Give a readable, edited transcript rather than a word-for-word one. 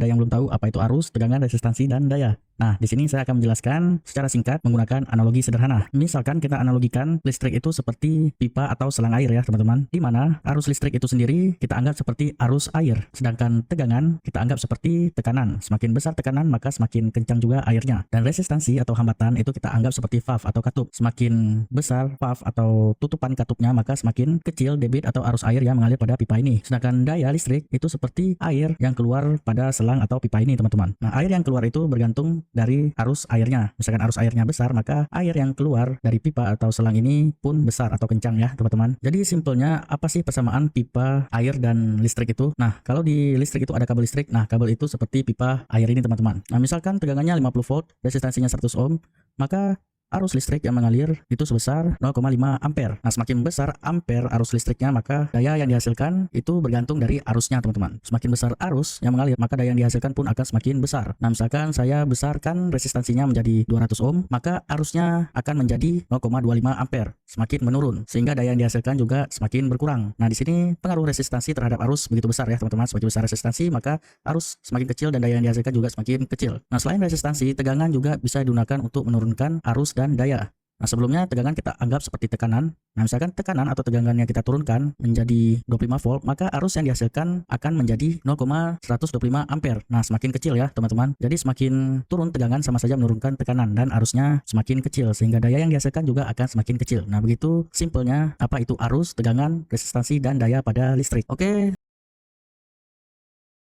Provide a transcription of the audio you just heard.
ada yang belum tahu apa itu arus, tegangan, resistansi, dan daya. Nah, di sini saya akan menjelaskan secara singkat menggunakan analogi sederhana. Misalkan kita analogikan listrik itu seperti pipa atau selang air ya teman-teman, di mana arus listrik itu sendiri kita anggap seperti arus air, sedangkan tegangan kita anggap seperti tekanan. Semakin besar tekanan maka semakin kencang juga airnya. Dan resistansi atau hambatan itu kita anggap seperti valve atau katup. Semakin besar valve atau tutupan katupnya maka semakin kecil debit atau arus air yang mengalir pada pipa ini. Sedangkan daya listrik itu seperti air yang keluar pada selang atau pipa ini teman-teman. Nah, air yang keluar itu bergantung dari arus airnya. Misalkan arus airnya besar, maka air yang keluar dari pipa atau selang ini pun besar atau kencang ya teman-teman. Jadi simpelnya apa sih persamaan pipa, air, dan listrik itu? Nah, kalau di listrik itu ada kabel listrik. Nah, kabel itu seperti pipa air ini teman-teman. Nah, misalkan tegangannya 50 volt, resistansinya 100 ohm, maka arus listrik yang mengalir itu sebesar 0,5 ampere. Nah, semakin besar ampere arus listriknya, maka daya yang dihasilkan itu bergantung dari arusnya, teman-teman. Semakin besar arus yang mengalir, maka daya yang dihasilkan pun akan semakin besar. Nah, misalkan saya besarkan resistansinya menjadi 200 ohm, maka arusnya akan menjadi 0,25 ampere, semakin menurun, sehingga daya yang dihasilkan juga semakin berkurang. Nah, di sini pengaruh resistansi terhadap arus begitu besar ya, teman-teman. Semakin besar resistansi, maka arus semakin kecil dan daya yang dihasilkan juga semakin kecil. Nah, selain resistansi, tegangan juga bisa digunakan untuk menurunkan arus dan daya. Nah, sebelumnya tegangan kita anggap seperti tekanan. Nah, misalkan tekanan atau tegangan yang kita turunkan menjadi 25 volt, maka arus yang dihasilkan akan menjadi 0,125 ampere. Nah, semakin kecil ya, teman-teman. Jadi semakin turun tegangan sama saja menurunkan tekanan dan arusnya semakin kecil, sehingga daya yang dihasilkan juga akan semakin kecil. Nah, begitu simpelnya apa itu arus, tegangan, resistansi, dan daya pada listrik. Oke.